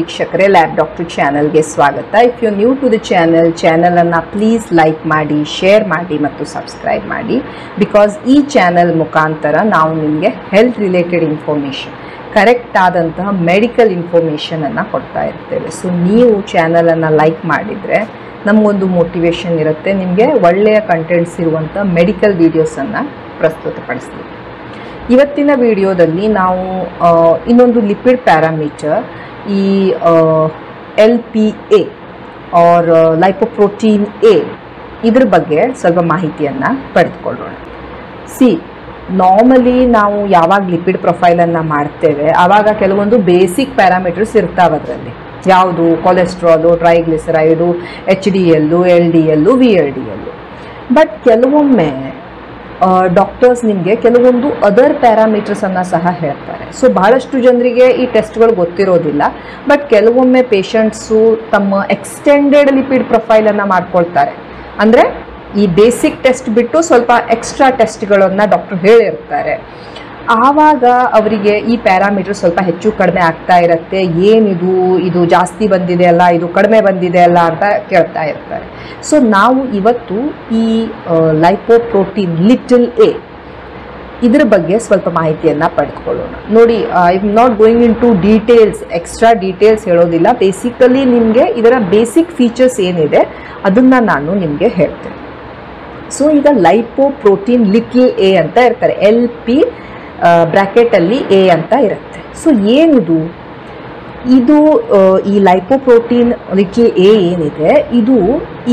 ವೀಕ್ಷಕರೇ, lab doctor ಚಾನಲ್ಗೆ ಸ್ವಾಗತ. If you new to the ಚಾನಲನ್ನು ಪ್ಲೀಸ್ ಲೈಕ್ ಮಾಡಿ, ಶೇರ್ ಮಾಡಿ ಮತ್ತು ಸಬ್ಸ್ಕ್ರೈಬ್ ಮಾಡಿ. ಬಿಕಾಸ್ ಈ ಚಾನಲ್ ಮುಖಾಂತರ ನಾವು ನಿಮಗೆ ಹೆಲ್ತ್ ರಿಲೇಟೆಡ್ ಇನ್ಫಾರ್ಮೇಷನ್, ಕರೆಕ್ಟ್ ಆದಂತಹ ಮೆಡಿಕಲ್ ಇನ್ಫಾರ್ಮೇಷನನ್ನು ಕೊಡ್ತಾ ಇರ್ತೇವೆ. ಸೊ ನೀವು ಚಾನಲನ್ನು ಲೈಕ್ ಮಾಡಿದರೆ ನಮಗೊಂದು ಮೋಟಿವೇಶನ್ ಇರುತ್ತೆ, ನಿಮಗೆ ಒಳ್ಳೆಯ ಕಂಟೆಂಟ್ಸ್ ಇರುವಂಥ ಮೆಡಿಕಲ್ ವೀಡಿಯೋಸನ್ನು ಪ್ರಸ್ತುತಪಡಿಸ್ತೀವಿ. ಇವತ್ತಿನ ವಿಡಿಯೋದಲ್ಲಿ ನಾವು ಇನ್ನೊಂದು ಲಿಪಿಡ್ ಪ್ಯಾರಾಮೀಟರ್, ಈ LPA ಆರ್ ಲೈಪೋಪ್ರೋಟೀನ್ A, ಇದ್ರ ಬಗ್ಗೆ ಸ್ವಲ್ಪ ಮಾಹಿತಿಯನ್ನು ಪಡೆದುಕೊಳ್ಳೋಣ. ನಾರ್ಮಲಿ ನಾವು ಯಾವಾಗ ಲಿಪಿಡ್ ಪ್ರೊಫೈಲನ್ನು ಮಾಡ್ತೇವೆ ಆವಾಗ ಕೆಲವೊಂದು ಬೇಸಿಕ್ ಪ್ಯಾರಾಮೀಟರ್ಸ್ ಇರ್ತಾವೆ. ಅದರಲ್ಲಿ ಯಾವುದು cholesterol, triglyceride, HDL, LDL, VLDL. But ಕೆಲವೊಮ್ಮೆ ಡಾಕ್ಟರ್ಸ್ ನಿಮಗೆ ಕೆಲವೊಂದು ಅದರ್ ಪ್ಯಾರಾಮೀಟರ್ಸನ್ನು ಸಹ ಹೇಳ್ತಾರೆ. ಸೊ ಬಹಳಷ್ಟು ಜನರಿಗೆ ಈ ಟೆಸ್ಟ್ಗಳು ಗೊತ್ತಿರೋದಿಲ್ಲ. ಬಟ್ ಕೆಲವೊಮ್ಮೆ ಪೇಷಂಟ್ಸು ತಮ್ಮ ಎಕ್ಸ್ಟೆಂಡೆಡ್ ಲಿಪಿಡ್ ಪ್ರೊಫೈಲನ್ನು ಮಾಡ್ಕೊಳ್ತಾರೆ. ಅಂದರೆ ಈ ಬೇಸಿಕ್ ಟೆಸ್ಟ್ ಬಿಟ್ಟು ಸ್ವಲ್ಪ ಎಕ್ಸ್ಟ್ರಾ ಟೆಸ್ಟ್ಗಳನ್ನು ಡಾಕ್ಟರ್ ಹೇಳಿರ್ತಾರೆ. ಆವಾಗ ಅವರಿಗೆ ಈ ಪ್ಯಾರಾಮೀಟರ್ ಸ್ವಲ್ಪ ಹೆಚ್ಚು ಕಡಿಮೆ ಆಗ್ತಾ ಇರುತ್ತೆ. ಇದು ಜಾಸ್ತಿ ಬಂದಿದೆ ಅಲ್ಲ, ಇದು ಕಡಿಮೆ ಬಂದಿದೆ ಅಲ್ಲ ಅಂತ ಕೇಳ್ತಾ ಇರ್ತಾರೆ. ಸೊ ನಾವು ಇವತ್ತು ಈ ಲೈಪೋಪ್ರೋಟೀನ್ ಲಿಟಲ್ A ಇದ್ರ ಬಗ್ಗೆ ಸ್ವಲ್ಪ ಮಾಹಿತಿಯನ್ನು ಪಡೆದುಕೊಳ್ಳೋಣ. ನೋಡಿ, I am not going into details, extra details ಹೇಳೋದಿಲ್ಲ. ಬೇಸಿಕಲಿ ನಿಮಗೆ ಇದರ ಬೇಸಿಕ್ ಫೀಚರ್ಸ್ ಏನಿದೆ ಅದನ್ನು ನಾನು ನಿಮಗೆ ಹೇಳ್ತೇನೆ. ಸೊ ಈಗ ಲೈಪೋಪ್ರೋಟೀನ್ ಲಿಟಲ್ A ಅಂತ ಇರ್ತಾರೆ, LP ಬ್ರ್ಯಾಕೆಟಲ್ಲಿ A ಅಂತ ಇರುತ್ತೆ. ಸೊ ಏನಿದು? ಇದು ಈ ಲೈಪೋಪ್ರೋಟೀನ್ ಲಿಟಲ್ A ಏನಿದೆ, ಇದು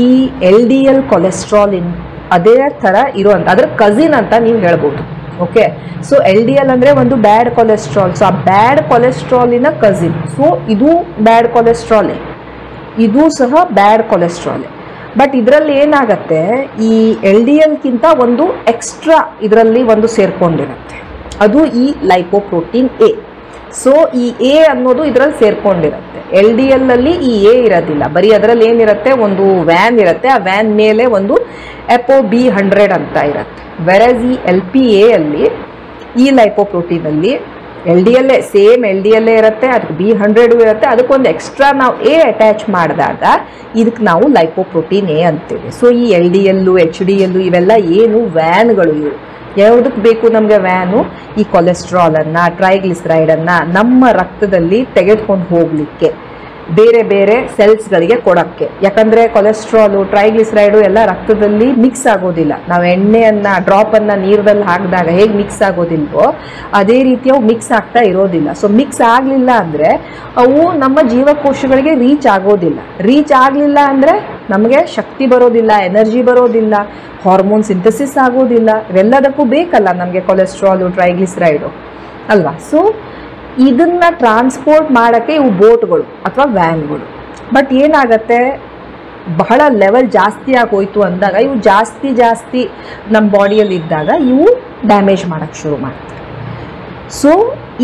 ಈ LDL ಕೊಲೆಸ್ಟ್ರಾಲಿನ್ ಅದೇ ಥರ ಇರುವಂಥ ಅದರ ಕಸಿನ್ ಅಂತ ನೀವು ಹೇಳ್ಬೋದು. ಓಕೆ, ಸೊ LDL ಅಂದರೆ ಒಂದು ಬ್ಯಾಡ್ ಕೊಲೆಸ್ಟ್ರಾಲ್. ಸೊ ಆ ಬ್ಯಾಡ್ ಕೊಲೆಸ್ಟ್ರಾಲಿನ ಕಸಿನ್. ಸೊ ಇದು ಬ್ಯಾಡ್ ಕೊಲೆಸ್ಟ್ರಾಲೇ, ಇದು ಸಹ ಬ್ಯಾಡ್ ಕೊಲೆಸ್ಟ್ರಾಲೇ. ಬಟ್ ಇದರಲ್ಲಿ ಏನಾಗುತ್ತೆ, ಈ LDLಗಿಂತ ಒಂದು ಎಕ್ಸ್ಟ್ರಾ ಇದರಲ್ಲಿ ಒಂದು ಸೇರ್ಕೊಂಡಿರುತ್ತೆ, ಅದು ಈ ಲೈಪೋಪ್ರೋಟೀನ್ A. ಸೊ ಈ A ಅನ್ನೋದು ಇದರಲ್ಲಿ ಸೇರ್ಕೊಂಡಿರುತ್ತೆ. LDLಲ್ಲಿ ಈ A ಇರೋದಿಲ್ಲ, ಬರೀ ಅದರಲ್ಲಿ ಏನಿರುತ್ತೆ, ಒಂದು ವ್ಯಾನ್ ಇರುತ್ತೆ. ಆ ವ್ಯಾನ್ ಮೇಲೆ ಒಂದು ApoB100 ಅಂತ ಇರುತ್ತೆ. ವೆರಸ್ ಈ LPA ಅಲ್ಲಿ, ಈ ಲೈಪೋಪ್ರೋಟೀನಲ್ಲಿ LDLA ಸೇಮ್ LDLA ಇರುತ್ತೆ, ಅದಕ್ಕೆ B100 ಇರುತ್ತೆ. ಅದಕ್ಕೊಂದು ಎಕ್ಸ್ಟ್ರಾ ನಾವು A ಅಟ್ಯಾಚ್ ಮಾಡಿದಾಗ ಇದಕ್ಕೆ ನಾವು ಲೈಪೋಪ್ರೋಟೀನ್ A ಅಂತೀವಿ. ಸೊ ಈ LDL, HDL ಇವೆಲ್ಲ ಏನು ವ್ಯಾನ್ಗಳು. ಇವು ಯಾವುದಕ್ಕೆ ಬೇಕು ನಮಗೆ ವ್ಯಾನು? ಈ ಕೊಲೆಸ್ಟ್ರಾಲನ್ನು, ಟ್ರೈಗ್ಲಿಸರೈಡನ್ನು ನಮ್ಮ ರಕ್ತದಲ್ಲಿ ತೆಗೆದುಕೊಂಡು ಹೋಗಲಿಕ್ಕೆ, ಬೇರೆ ಬೇರೆ ಸೆಲ್ಸ್ಗಳಿಗೆ ಕೊಡೋಕ್ಕೆ. ಯಾಕಂದರೆ ಕೊಲೆಸ್ಟ್ರಾಲು, ಟ್ರೈಗ್ಲಿಸರೈಡು ಎಲ್ಲ ರಕ್ತದಲ್ಲಿ ಮಿಕ್ಸ್ ಆಗೋದಿಲ್ಲ. ನಾವು ಎಣ್ಣೆಯನ್ನು, ಡ್ರಾಪನ್ನು ನೀರಲ್ಲಿ ಹಾಕಿದಾಗ ಹೇಗೆ ಮಿಕ್ಸ್ ಆಗೋದಿಲ್ವೋ ಅದೇ ರೀತಿ ಅವು ಮಿಕ್ಸ್ ಆಗ್ತಾ ಇರೋದಿಲ್ಲ. ಸೊ ಮಿಕ್ಸ್ ಆಗಲಿಲ್ಲ ಅಂದರೆ ಅವು ನಮ್ಮ ಜೀವಕೋಶಗಳಿಗೆ ರೀಚ್ ಆಗೋದಿಲ್ಲ. ರೀಚ್ ಆಗಲಿಲ್ಲ ಅಂದರೆ ನಮಗೆ ಶಕ್ತಿ ಬರೋದಿಲ್ಲ, ಎನರ್ಜಿ ಬರೋದಿಲ್ಲ, ಹಾರ್ಮೋನ್ ಸಿಂಥಸಿಸ್ ಆಗೋದಿಲ್ಲ. ಇವೆಲ್ಲದಕ್ಕೂ ಬೇಕಲ್ಲ ನಮಗೆ ಕೊಲೆಸ್ಟ್ರಾಲು, ಟ್ರೈಗ್ಲಿಸರೈಡು ಅಲ್ವಾ? ಸೊ ಇದನ್ನು ಟ್ರಾನ್ಸ್ಪೋರ್ಟ್ ಮಾಡೋಕ್ಕೆ ಇವು ಬೋಟ್ಗಳು ಅಥವಾ ವ್ಯಾನ್ಗಳು. ಬಟ್ ಏನಾಗುತ್ತೆ, ಬಹಳ ಲೆವೆಲ್ ಜಾಸ್ತಿ ಆಗೋಯ್ತು ಅಂದಾಗ ಇವು ಜಾಸ್ತಿ ನಮ್ಮ ಬಾಡಿಯಲ್ಲಿ ಇದ್ದಾಗ ಇವು ಡ್ಯಾಮೇಜ್ ಮಾಡೋಕ್ಕೆ ಶುರು ಮಾಡ್ತಾರೆ. ಸೊ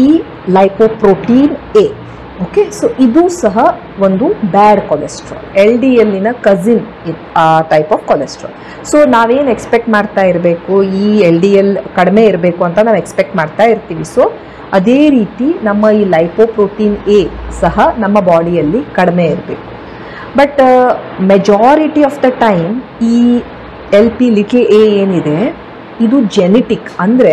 ಈ ಲೈಪೋಪ್ರೋಟೀನ್ A, ಓಕೆ, ಸೊ ಇದು ಸಹ ಒಂದು ಬ್ಯಾಡ್ ಕೊಲೆಸ್ಟ್ರಾಲ್, LDLನ cousin type of cholesterol. So ನಾವೇನು ಎಕ್ಸ್ಪೆಕ್ಟ್ ಮಾಡ್ತಾ ಇರಬೇಕು, ಈ LDL ಕಡಿಮೆ ಇರಬೇಕು ಅಂತ ನಾವು ಎಕ್ಸ್ಪೆಕ್ಟ್ ಮಾಡ್ತಾ ಇರ್ತೀವಿ. ಸೊ ಅದೇ ರೀತಿ ನಮ್ಮ ಈ ಲೈಪೋಪ್ರೋಟೀನ್ A ಸಹ ನಮ್ಮ ಬಾಡಿಯಲ್ಲಿ ಕಡಿಮೆ ಇರಬೇಕು. But majority of the time ಈ LP ಲಿಟಲ್ A ಏನಿದೆ ಇದು ಜೆನೆಟಿಕ್, ಅಂದರೆ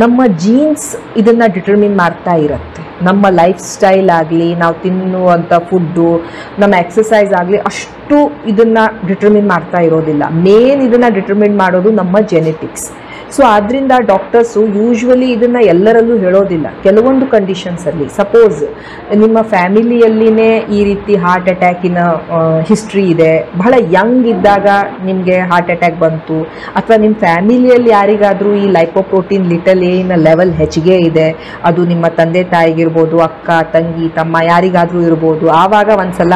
ನಮ್ಮ ಜೀನ್ಸ್ ಇದನ್ನು ಡಿಟರ್ಮಿನ್ ಮಾಡ್ತಾ ಇರುತ್ತೆ. ನಮ್ಮ ಲೈಫ್ ಸ್ಟೈಲ್ ಆಗಲಿ, ನಾವು ತಿನ್ನುವಂಥ ಫುಡ್ಡು, ನಮ್ಮ ಎಕ್ಸಸೈಸ್ ಆಗಲಿ ಅಷ್ಟು ಇದನ್ನು ಡಿಟರ್ಮಿನ್ ಮಾಡ್ತಾ ಇರೋದಿಲ್ಲ. ಮೇನ್ ಇದನ್ನು ಡಿಟರ್ಮಿನ್ ಮಾಡೋದು ನಮ್ಮ ಜೆನೆಟಿಕ್ಸ್. ಸೊ ಆದ್ದರಿಂದ ಡಾಕ್ಟರ್ಸು ಯೂಶ್ವಲಿ ಇದನ್ನು ಎಲ್ಲರಲ್ಲೂ ಹೇಳೋದಿಲ್ಲ. ಕೆಲವೊಂದು ಕಂಡೀಷನ್ಸಲ್ಲಿ, ಸಪೋಸ್ ನಿಮ್ಮ ಫ್ಯಾಮಿಲಿಯಲ್ಲಿನೇ ಈ ರೀತಿ ಹಾರ್ಟ್ ಅಟ್ಯಾಕಿನ ಹಿಸ್ಟ್ರಿ ಇದೆ, ಬಹಳ ಯಂಗ್ ಇದ್ದಾಗ ನಿಮಗೆ ಹಾರ್ಟ್ ಅಟ್ಯಾಕ್ ಬಂತು, ಅಥವಾ ನಿಮ್ಮ ಫ್ಯಾಮಿಲಿಯಲ್ಲಿ ಯಾರಿಗಾದರೂ ಈ ಲೈಪೋಪ್ರೋಟೀನ್ ಲಿಟಲ್ A ಲೆವೆಲ್ ಹೆಚ್ಚಿಗೆ ಇದೆ, ಅದು ನಿಮ್ಮ ತಂದೆ ತಾಯಿಗಿರ್ಬೋದು, ಅಕ್ಕ, ತಂಗಿ, ತಮ್ಮ ಯಾರಿಗಾದರೂ ಇರ್ಬೋದು, ಆವಾಗ ಒಂದ್ಸಲ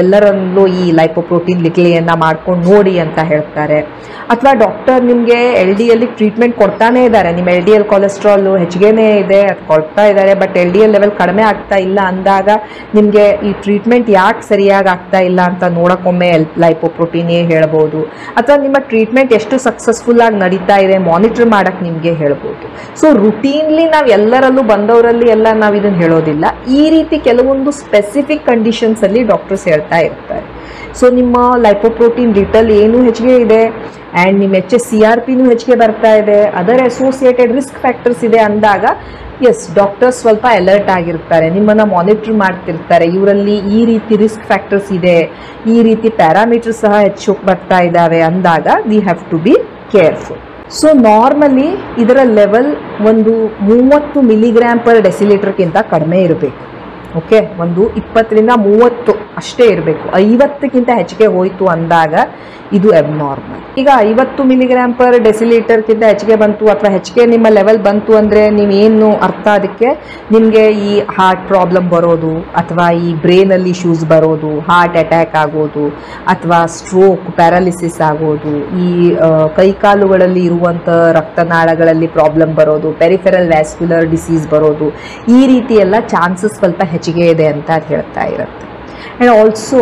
ಎಲ್ಲರಲ್ಲೂ ಈ ಲೈಪೋಪ್ರೋಟೀನ್ ಲಿಟಲ್ A ಮಾಡ್ಕೊಂಡು ನೋಡಿ ಅಂತ ಹೇಳ್ತಾರೆ. ಅಥವಾ ಡಾಕ್ಟರ್ ನಿಮಗೆ LDL ಟ್ರೀಟ್ಮೆಂಟ್ ಕೊಡ್ತಾನೇ ಇದ್ದಾರೆ. ನಿಮ್ಮ LDL ಕೊಲೆಸ್ಟ್ರಾಲ್ ಹೆಚ್ಚಿಗೆನೇ ಇದೆ, ಅದು ಕೊಡ್ತಾ ಇದ್ದಾರೆ, ಬಟ್ LDL ಲೆವೆಲ್ ಕಡಿಮೆ ಆಗ್ತಾ ಇಲ್ಲ ಅಂದಾಗ ನಿಮಗೆ ಈ ಟ್ರೀಟ್ಮೆಂಟ್ ಯಾಕೆ ಸರಿಯಾಗಿ ಆಗ್ತಾ ಇಲ್ಲ ಅಂತ ನೋಡೋಕ್ಕೊಮ್ಮೆ ಲೈಪೋಪ್ರೋಟೀನ್ ಎ ಹೇಳ್ಬೋದು, ಅಥವಾ ನಿಮ್ಮ ಟ್ರೀಟ್ಮೆಂಟ್ ಎಷ್ಟು ಸಕ್ಸಸ್ಫುಲ್ಲಾಗಿ ನಡೀತಾ ಇದೆ ಮಾನಿಟರ್ ಮಾಡೋಕ್ಕೆ ನಿಮಗೆ ಹೇಳ್ಬೋದು. ಸೊ ರುಟೀನ್ಲಿ ನಾವು ಎಲ್ಲರಲ್ಲೂ ಬಂದವರಲ್ಲಿ ಎಲ್ಲ ನಾವು ಇದನ್ನು ಹೇಳೋದಿಲ್ಲ. ಈ ರೀತಿ ಕೆಲವೊಂದು ಸ್ಪೆಸಿಫಿಕ್ ಕಂಡೀಷನ್ಸಲ್ಲಿ ಡಾಕ್ಟರ್ಸ್ ಹೇಳ್ತಾ ಇರ್ತಾರೆ. ಸೊ ನಿಮ್ಮ ಲೈಪೋಪ್ರೋಟೀನ್ ಲಿಟಲ್ ಏನು ಹೆಚ್ಚಿಗೆ ಇದೆ ಆ್ಯಂಡ್ ನಿಮ್ಮ HSCRPನೂ ಹೆಚ್ಚಿಗೆ ಬರ್ತಾ ಇದೆ, ಅದರ್ ಅಸೋಸಿಯೇಟೆಡ್ ರಿಸ್ಕ್ ಫ್ಯಾಕ್ಟರ್ಸ್ ಇದೆ ಅಂದಾಗ ಎಸ್ ಡಾಕ್ಟರ್ಸ್ ಸ್ವಲ್ಪ ಅಲರ್ಟ್ ಆಗಿರ್ತಾರೆ, ನಿಮ್ಮನ್ನು ಮಾನಿಟರ್ ಮಾಡ್ತಿರ್ತಾರೆ. ಇವರಲ್ಲಿ ಈ ರೀತಿ ರಿಸ್ಕ್ ಫ್ಯಾಕ್ಟರ್ಸ್ ಇದೆ, ಈ ರೀತಿ ಪ್ಯಾರಾಮೀಟರ್ಸ್ ಸಹ ಹೆಚ್ಚು ಬರ್ತಾ ಇದ್ದಾವೆ ಅಂದಾಗ we have to be careful. So normally ಇದರ ಲೆವೆಲ್ ಒಂದು 30 mg/dL ಕಡಿಮೆ ಇರಬೇಕು. ಓಕೆ, ಒಂದು 20ರಿಂದ 30 ಅಷ್ಟೇ ಇರಬೇಕು. 50ಕ್ಕಿಂತ ಹೆಚ್ಚಿಗೆ ಹೋಯಿತು ಅಂದಾಗ ಇದು ಅಬ್ನಾರ್ಮಲ್. ಈಗ 50 mg/dL ಹೆಚ್ಚಿಗೆ ಬಂತು ಅಥವಾ ಹೆಚ್ಚಿಗೆ ನಿಮ್ಮ ಲೆವೆಲ್ ಬಂತು ಅಂದರೆ ನೀವೇನು ಅರ್ಥ, ಅದಕ್ಕೆ ನಿಮಗೆ ಈ ಹಾರ್ಟ್ ಪ್ರಾಬ್ಲಮ್ ಬರೋದು ಅಥವಾ ಈ ಬ್ರೈನಲ್ಲಿ ಇಶ್ಯೂಸ್ ಬರೋದು, ಹಾರ್ಟ್ ಅಟ್ಯಾಕ್ ಆಗೋದು ಅಥವಾ ಸ್ಟ್ರೋಕ್, ಪ್ಯಾರಾಲಿಸಿಸ್ ಆಗೋದು, ಈ ಕೈಕಾಲುಗಳಲ್ಲಿ ಇರುವಂಥ ರಕ್ತನಾಳಗಳಲ್ಲಿ ಪ್ರಾಬ್ಲಮ್ ಬರೋದು, ಪೆರಿಫೆರಲ್ ವ್ಯಾಸ್ಕ್ಯುಲರ್ ಡಿಸೀಸ್ ಬರೋದು, ಈ ರೀತಿ ಎಲ್ಲ ಚಾನ್ಸಸ್ ಸ್ವಲ್ಪ ಹೆಚ್ಚಿಗೆ ಇದೆ ಅಂತ ಹೇಳ್ತಾ ಇರುತ್ತೆ. ಆ್ಯಂಡ್ ಆಲ್ಸೋ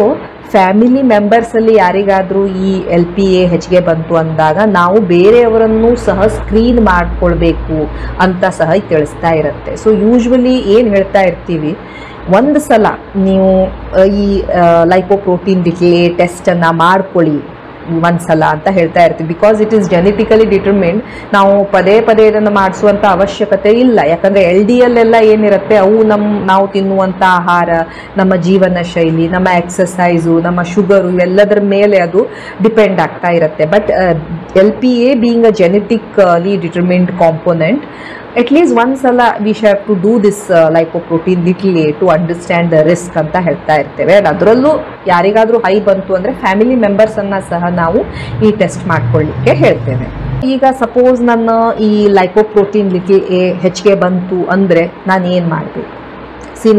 ಫ್ಯಾಮಿಲಿ ಮೆಂಬರ್ಸಲ್ಲಿ ಯಾರಿಗಾದರೂ ಈ LPA ಹೆಚ್ಚಿಗೆ ಬಂತು ಅಂದಾಗ ನಾವು ಬೇರೆಯವರನ್ನು ಸಹ ಸ್ಕ್ರೀನ್ ಮಾಡ್ಕೊಳ್ಬೇಕು ಅಂತ ಸಹ ತಿಳಿಸ್ತಾ ಇರುತ್ತೆ. ಸೊ ಯೂಶ್ವಲಿ ಏನು ಹೇಳ್ತಾ ಇರ್ತೀವಿ, ಒಂದು ಸಲ ನೀವು ಈ ಲೈಪೋಪ್ರೋಟೀನ್ ಟೆಸ್ಟನ್ನು ಮಾಡ್ಕೊಳ್ಳಿ ಒಂದು ಸಲ ಅಂತ ಹೇಳ್ತಾ ಇರ್ತೀವಿ. Because it is genetically determined. ನಾವು ಪದೇ ಪದೇ ಇದನ್ನು ಮಾಡಿಸುವಂಥ ಅವಶ್ಯಕತೆ ಇಲ್ಲ. ಯಾಕಂದರೆ LDL ಎಲ್ಲ ಏನಿರುತ್ತೆ ಅವು ನಾವು ತಿನ್ನುವಂಥ ಆಹಾರ, ನಮ್ಮ ಜೀವನ ಶೈಲಿ, ನಮ್ಮ ಎಕ್ಸಸೈಸು, ನಮ್ಮ ಶುಗರು, ಇವೆಲ್ಲದರ ಮೇಲೆ ಅದು ಡಿಪೆಂಡ್ ಆಗ್ತಾ ಇರುತ್ತೆ. But LPA being a genetically determined component, at least ಒಂದ್ಸಲ we have to do this lipoprotein A to understand the risk ಅಂತ ಹೇಳ್ತಾ ಇರ್ತೇವೆ. ಅದರಲ್ಲೂ ಯಾರಿಗಾದರೂ ಹೈ ಬಂತು ಅಂದರೆ ಫ್ಯಾಮಿಲಿ ಮೆಂಬರ್ಸನ್ನು ಸಹ ನಾವು ಈ ಟೆಸ್ಟ್ ಮಾಡ್ಕೊಳ್ಳಿಕ್ಕೆ ಹೇಳ್ತೇವೆ. ಈಗ ಸಪೋಸ್ ನನ್ನ ಈ ಲೈಪೋಪ್ರೋಟೀನ್ A ಹೆಚ್ಚಿಗೆ ಬಂತು ಅಂದರೆ ನಾನು ಏನು ಮಾಡಬೇಕು?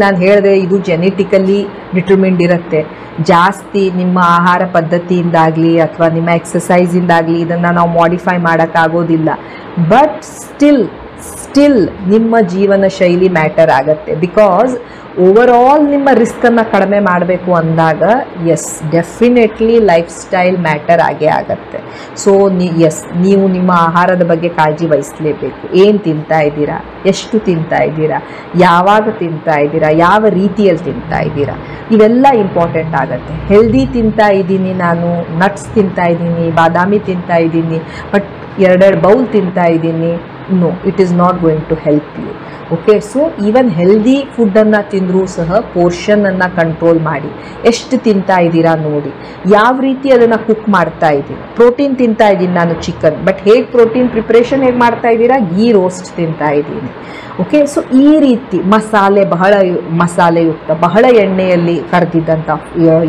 ನಾನು ಹೇಳಿದೆ ಇದು ಜೆನೆಟಿಕಲಿ ಡಿಟರ್ಮಿನ್ಡ್ ಇರುತ್ತೆ. ಜಾಸ್ತಿ ನಿಮ್ಮ ಆಹಾರ ಪದ್ಧತಿಯಿಂದಾಗಲಿ ಅಥವಾ ನಿಮ್ಮ ಎಕ್ಸಸೈಸಿಂದಾಗಲಿ ಇದನ್ನು ನಾವು ಮಾಡಿಫೈ ಮಾಡೋಕ್ಕಾಗೋದಿಲ್ಲ. ಬಟ್ ಸ್ಟಿಲ್ ನಿಮ್ಮ ಜೀವನ ಶೈಲಿ ಮ್ಯಾಟರ್ ಆಗುತ್ತೆ. ಬಿಕಾಸ್ ಓವರ್ ಆಲ್ ನಿಮ್ಮ ರಿಸ್ಕನ್ನು ಕಡಿಮೆ ಮಾಡಬೇಕು ಅಂದಾಗ yes definitely life style matter ಆಗೇ ಆಗುತ್ತೆ. ಸೊ ನೀವು ನಿಮ್ಮ ಆಹಾರದ ಬಗ್ಗೆ ಕಾಳಜಿ ವಹಿಸಲೇಬೇಕು. ಏನು ತಿಂತಾ ಇದ್ದೀರಾ, ಎಷ್ಟು ತಿಂತಾ ಇದ್ದೀರಾ, ಯಾವಾಗ ತಿಂತಾ ಇದ್ದೀರಾ, ಯಾವ ರೀತಿಯಲ್ಲಿ ತಿಂತಾ ಇದ್ದೀರಾ, ಇವೆಲ್ಲ ಇಂಪಾರ್ಟೆಂಟ್ ಆಗುತ್ತೆ. ಹೆಲ್ದಿ ತಿಂತಾ ಇದ್ದೀನಿ, ನಾನು ನಟ್ಸ್ ತಿಂತಾ ಇದ್ದೀನಿ, ಬಾದಾಮಿ ತಿಂತಾ ಇದ್ದೀನಿ, ಬಟ್ 2 ಬೌಲ್ ತಿಂತಾ ಇದ್ದೀನಿ, no, it is not going to help you. Okay, so even healthy ಫುಡ್ಡನ್ನು ತಿಂದರೂ ಸಹ ಪೋರ್ಷನನ್ನು ಕಂಟ್ರೋಲ್ ಮಾಡಿ, ಎಷ್ಟು ತಿಂತಾ ಇದ್ದೀರಾ ನೋಡಿ, ಯಾವ ರೀತಿ ಅದನ್ನು ಕುಕ್ ಮಾಡ್ತಾ ಇದ್ದೀರಾ. ಪ್ರೋಟೀನ್ ತಿಂತಾ ಇದ್ದೀನಿ ನಾನು ಚಿಕನ್, ಬಟ್ ಹೇಗೆ ಪ್ರೋಟೀನ್ ಪ್ರಿಪ್ರೇಷನ್ ಹೇಗೆ ಮಾಡ್ತಾ ಇದ್ದೀರಾ, ಗೀ ರೋಸ್ಟ್ ತಿಂತಾ ಇದ್ದೀನಿ. ಓಕೆ, ಸೊ ಈ ರೀತಿ ಮಸಾಲೆಯುಕ್ತ ಬಹಳ ಎಣ್ಣೆಯಲ್ಲಿ ಕರೆದಿದ್ದಂಥ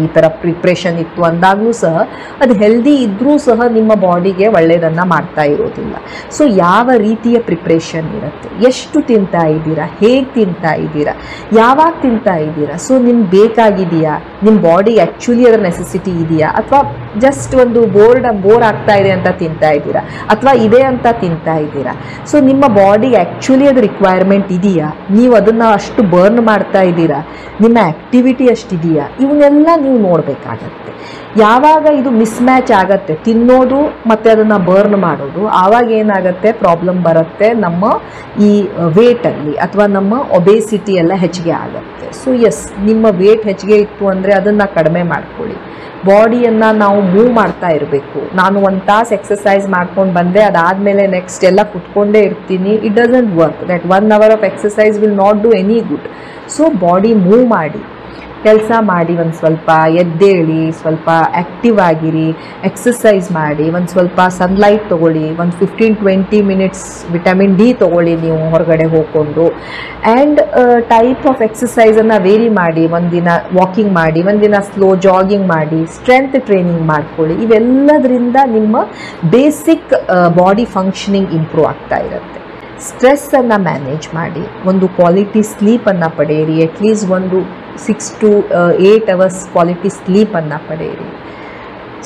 ಈ ಥರ ಪ್ರಿಪ್ರೇಷನ್ ಇತ್ತು ಅಂದಾಗಲೂ ಸಹ ಅದು ಹೆಲ್ದಿ ಇದ್ದರೂ ಸಹ ನಿಮ್ಮ ಬಾಡಿಗೆ ಒಳ್ಳೆಯದನ್ನು ಮಾಡ್ತಾ ಇರೋದಿಲ್ಲ. ಸೊ ಯಾವ ರೀತಿಯ ಪ್ರಿಪ್ರೇಷನ್ ಇರುತ್ತೆ, ಎಷ್ಟು ತಿಂತಾ ಇದ್ದೀರಾ, ಹೇಗೆ ತಿಂತಾ ಇದ್ದೀರಾ, ಯಾವಾಗ ತಿಂತಾ ಇದ್ದೀರಾ, ಸೊ ನಿಮ್ಗೆ ಬೇಕಾಗಿದೆಯಾ, ನಿಮ್ಮ ಬಾಡಿ ಆ್ಯಕ್ಚುಲಿ ಅದರ ನೆಸೆಸಿಟಿ ಇದೆಯಾ, ಅಥವಾ ಜಸ್ಟ್ ಒಂದು ಬೋರ್ ಆಗ್ತಾ ಇದೆ ಅಂತ ತಿಂತಾ ಇದ್ದೀರಾ, ಅಥವಾ ಇದೆ ಅಂತ ತಿಂತಾ ಇದ್ದೀರಾ. ಸೊ ನಿಮ್ಮ ಬಾಡಿ ಆ್ಯಕ್ಚುಲಿ ಅದು ರಿಕ್ವೈರ್ಮೆಂಟ್ ಇದೆಯಾ, ನೀವು ಅದನ್ನು ಅಷ್ಟು ಬರ್ನ್ ಮಾಡ್ತಾ ಇದ್ದೀರಾ, ನಿಮ್ಮ ಆ್ಯಕ್ಟಿವಿಟಿ ಅಷ್ಟಿದೆಯಾ, ಇವನ್ನೆಲ್ಲ ನೀವು ನೋಡಬೇಕಾಗತ್ತೆ. ಯಾವಾಗ ಇದು ಮಿಸ್ಮ್ಯಾಚ್ ಆಗತ್ತೆ, ತಿನ್ನೋದು ಮತ್ತು ಅದನ್ನು ಬರ್ನ್ ಮಾಡೋದು, ಆವಾಗ ಏನಾಗುತ್ತೆ ಪ್ರಾಬ್ಲಮ್ ಬರುತ್ತೆ, ನಮ್ಮ ಈ ವೇಟಲ್ಲಿ ಅಥವಾ ನಮ್ಮ ಒಬೇಸಿಟಿ ಎಲ್ಲ ಹೆಚ್ಚಿಗೆ ಆಗುತ್ತೆ. ಸೊ ನಿಮ್ಮ ವೇಟ್ ಹೆಚ್ಚಿಗೆ ಇತ್ತು ಅಂದರೆ ಅದನ್ನು ಕಡಿಮೆ ಮಾಡ್ಕೊಳ್ಳಿ. ಬಾಡಿಯನ್ನು ನಾವು ಮೂವ್ ಮಾಡ್ತಾ ಇರಬೇಕು. ನಾನು 1 ತಾಸು ಎಕ್ಸಸೈಸ್ ಮಾಡ್ಕೊಂಡು ಬಂದೆ, ಅದಾದಮೇಲೆ ನೆಕ್ಸ್ಟ್ ಎಲ್ಲ ಕುತ್ಕೊಂಡೇ ಇರ್ತೀನಿ, it doesn't work. That 1 hour of exercise will not do any good. So body move ಮಾಡಿ, ಕೆಲಸ ಮಾಡಿ, ಒಂದು ಸ್ವಲ್ಪ ಎದ್ದೇಳಿ, ಸ್ವಲ್ಪ ಆ್ಯಕ್ಟಿವ್ ಆಗಿರಿ, ಎಕ್ಸಸೈಸ್ ಮಾಡಿ, ಒಂದು ಸ್ವಲ್ಪ ಸನ್ಲೈಟ್ ತೊಗೊಳ್ಳಿ, ಒಂದು 15-20 ಮಿನಿಟ್ಸ್ ವಿಟಮಿನ್ ಡಿ ತೊಗೊಳ್ಳಿ ನೀವು ಹೊರಗಡೆ ಹೋಗ್ಕೊಂಡು. ಆ್ಯಂಡ್ ಟೈಪ್ ಆಫ್ ಎಕ್ಸಸೈಸನ್ನು ವೇರಿ ಮಾಡಿ, ಒಂದಿನ ವಾಕಿಂಗ್ ಮಾಡಿ, ಒಂದಿನ ಸ್ಲೋ ಜಾಗಿಂಗ್ ಮಾಡಿ, ಸ್ಟ್ರೆಂತ್ ಟ್ರೈನಿಂಗ್ ಮಾಡ್ಕೊಳ್ಳಿ. ಇವೆಲ್ಲದರಿಂದ ನಿಮ್ಮ ಬೇಸಿಕ್ ಬಾಡಿ ಫಂಕ್ಷನಿಂಗ್ ಇಂಪ್ರೂವ್ ಆಗ್ತಾ ಇರುತ್ತೆ. ಸ್ಟ್ರೆಸ್ಸನ್ನು ಮ್ಯಾನೇಜ್ ಮಾಡಿ, ಒಂದು ಕ್ವಾಲಿಟಿ ಸ್ಲೀಪನ್ನು ಪಡೆಯಿರಿ, ಅಟ್ಲೀಸ್ಟ್ ಒಂದು 6 to 8 hours ಕ್ವಾಲಿಟಿ ಸ್ಲೀಪನ್ನು ಪಡೆಯಿರಿ.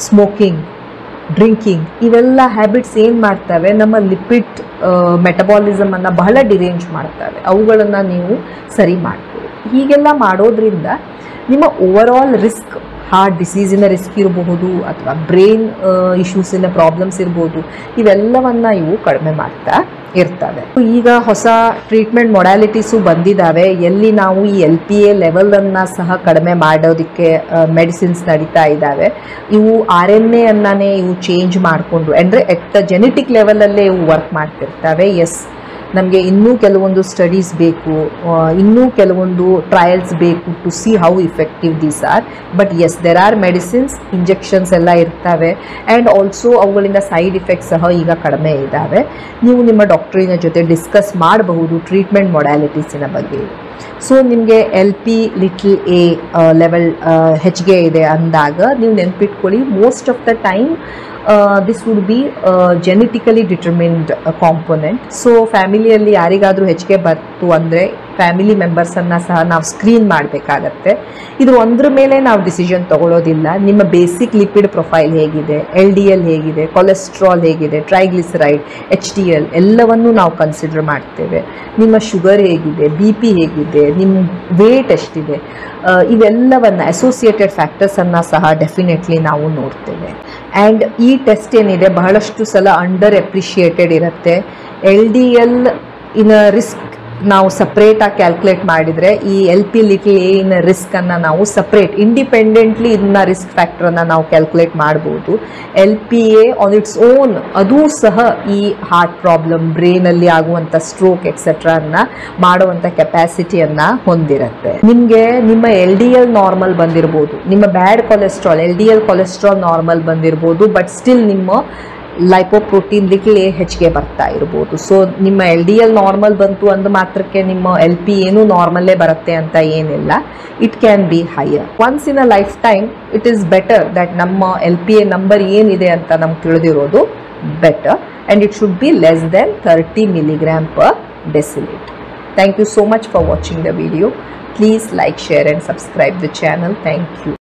ಸ್ಮೋಕಿಂಗ್ ಡ್ರಿಂಕಿಂಗ್, ಇವೆಲ್ಲ ಹ್ಯಾಬಿಟ್ಸ್ ಏನು ಮಾಡ್ತವೆ, ನಮ್ಮ ಲಿಪಿಡ್ ಮೆಟಬಾಲಿಸಮನ್ನು ಬಹಳ ಡಿರೇಂಜ್ ಮಾಡ್ತವೆ. ಅವುಗಳನ್ನು ನೀವು ಸರಿ ಮಾಡ್ಕೊಳ್ಳಿ. ಹೀಗೆಲ್ಲ ಮಾಡೋದ್ರಿಂದ ನಿಮ್ಮ ಓವರಾಲ್ ರಿಸ್ಕ್, ಹಾರ್ಟ್ ಡಿಸೀಸಿನ ರಿಸ್ಕ್ ಇರಬಹುದು ಅಥವಾ ಬ್ರೈನ್ ಇಶ್ಯೂಸಿನ ಪ್ರಾಬ್ಲಮ್ಸ್ ಇರ್ಬೋದು, ಇವೆಲ್ಲವನ್ನು ಇವು ಕಡಿಮೆ ಮಾಡ್ತಾ ಇರ್ತವೆ. ಈಗ ಹೊಸ ಟ್ರೀಟ್ಮೆಂಟ್ ಮೊಡ್ಯಾಲಿಟೀಸು ಬಂದಿದ್ದಾವೆ, ಎಲ್ಲಿ ನಾವು ಈ LPA ಲೆವೆಲನ್ನು ಸಹ ಕಡಿಮೆ ಮಾಡೋದಕ್ಕೆ ಮೆಡಿಸಿನ್ಸ್ ನಡೀತಾ ಇದ್ದಾವೆ. ಇವು RNA ಅನ್ನೇ ಇವು ಚೇಂಜ್ ಮಾಡಿಕೊಂಡು, ಅಂದರೆ ಎಟ್ ಜೆನೆಟಿಕ್ ಲೆವೆಲಲ್ಲೇ ಇವು ವರ್ಕ್ ಮಾಡ್ತಿರ್ತವೆ. ಎಸ್, ನಮಗೆ ಇನ್ನೂ ಕೆಲವೊಂದು ಸ್ಟಡೀಸ್ ಬೇಕು, ಇನ್ನೂ ಕೆಲವೊಂದು ಟ್ರಯಲ್ಸ್ ಬೇಕು to see how effective these are. But yes, there are medicines, injections ಎಲ್ಲ ಇರ್ತವೆ. ಆ್ಯಂಡ್ ಆಲ್ಸೋ ಅವುಗಳಿಂದ ಸೈಡ್ ಇಫೆಕ್ಟ್ಸ್ ಸಹ ಈಗ ಕಡಿಮೆ ಇದ್ದಾವೆ. ನೀವು ನಿಮ್ಮ ಡಾಕ್ಟ್ರಿನ ಜೊತೆ ಡಿಸ್ಕಸ್ ಮಾಡಬಹುದು ಟ್ರೀಟ್ಮೆಂಟ್ ಮೊಡ್ಯಾಲಿಟೀಸಿನ ಬಗ್ಗೆ. ಸೊ ನಿಮಗೆ LP(a) ಲೆವೆಲ್ ಹೆಚ್ಚಿಗೆ ಇದೆ ಅಂದಾಗ ನೀವು ನೆನ್ಪಿಟ್ಕೊಳ್ಳಿ, most of the time this would be genetically determined component. So ಫ್ಯಾಮಿಲಿಯಲ್ಲಿ ಯಾರಿಗಾದರೂ ಹೆಚ್ಚಿಗೆ ಬರ್ತು ಅಂದರೆ ಫ್ಯಾಮಿಲಿ ಮೆಂಬರ್ಸನ್ನು ಸಹ ನಾವು ಸ್ಕ್ರೀನ್ ಮಾಡಬೇಕಾಗತ್ತೆ. ಇದು ಒಂದ್ರ ಮೇಲೆ ನಾವು ಡಿಸಿಷನ್ ತೊಗೊಳ್ಳೋದಿಲ್ಲ. ನಿಮ್ಮ ಬೇಸಿಕ್ ಲಿಪಿಡ್ ಪ್ರೊಫೈಲ್ ಹೇಗಿದೆ, LDL ಹೇಗಿದೆ, ಕೊಲೆಸ್ಟ್ರಾಲ್ ಹೇಗಿದೆ, ಟ್ರೈಗ್ಲಿಸರೈಡ್, HDL ಎಲ್ಲವನ್ನೂ ನಾವು ಕನ್ಸಿಡರ್ ಮಾಡ್ತೇವೆ. ನಿಮ್ಮ ಶುಗರ್ ಹೇಗಿದೆ, BP ಹೇಗಿದೆ, ನಿಮ್ಮ ವೇಟ್ ಎಷ್ಟಿದೆ, ಇವೆಲ್ಲವನ್ನು ಅಸೋಸಿಯೇಟೆಡ್ ಫ್ಯಾಕ್ಟರ್ಸನ್ನು ಸಹ ಡೆಫಿನೆಟ್ಲಿ ನಾವು ನೋಡ್ತೇವೆ. ಆ್ಯಂಡ್ ಈ ಟೆಸ್ಟ್ ಏನಿದೆ ಬಹಳಷ್ಟು ಸಲ ಅಂಡರ್ ಅಪ್ರಿಷಿಯೇಟೆಡ್ ಇರುತ್ತೆ. LDL ಇನ್ ರಿಸ್ಕ್ ನಾವು ಸಪ್ರೇಟಾಗಿ ಕ್ಯಾಲ್ಕುಲೇಟ್ ಮಾಡಿದರೆ ಈ LP(a) ಇನ್ ರಿಸ್ಕನ್ನು ನಾವು ಸಪ್ರೇಟ್ ಇಂಡಿಪೆಂಡೆಂಟ್ಲಿ ಇದನ್ನ ರಿಸ್ಕ್ ಫ್ಯಾಕ್ಟ್ರನ್ನು ನಾವು ಕ್ಯಾಲ್ಕುಲೇಟ್ ಮಾಡ್ಬೋದು. LPA ಆನ್ ಇಟ್ಸ್ ಓನ್ ಅದೂ ಸಹ ಈ ಹಾರ್ಟ್ ಪ್ರಾಬ್ಲಮ್, ಬ್ರೈನಲ್ಲಿ ಆಗುವಂಥ ಸ್ಟ್ರೋಕ್ ಎಕ್ಸೆಟ್ರಾನ್ನ ಮಾಡುವಂಥ ಕೆಪಾಸಿಟಿಯನ್ನು ಹೊಂದಿರುತ್ತೆ. ನಿಮಗೆ ನಿಮ್ಮ LDL ನಾರ್ಮಲ್ ಬಂದಿರ್ಬೋದು, ನಿಮ್ಮ bad cholesterol LDL cholesterol normal ಬಂದಿರ್ಬೋದು, ಬಟ್ ಸ್ಟಿಲ್ ನಿಮ್ಮ ಲೈಪೋಪ್ರೋಟೀನ್ (a) ಹೆಚ್ಚಿಗೆ ಬರ್ತಾ ಇರ್ಬೋದು. ಸೊ ನಿಮ್ಮ LDL ನಾರ್ಮಲ್ ಬಂತು ಅಂದ ಮಾತ್ರಕ್ಕೆ ನಿಮ್ಮ LP ಏನೂ ನಾರ್ಮಲ್ಲೇ ಬರುತ್ತೆ ಅಂತ ಏನಿಲ್ಲ. It can be higher. Once in a lifetime it is better that ನಮ್ಮ LPA ನಂಬರ್ ಏನಿದೆ ಅಂತ ನಮ್ಗೆ ತಿಳಿದಿರೋದು better, and it should be less than 30 mg/dL. Thank you so much for watching the video. Please like, share and subscribe the channel. Thank you.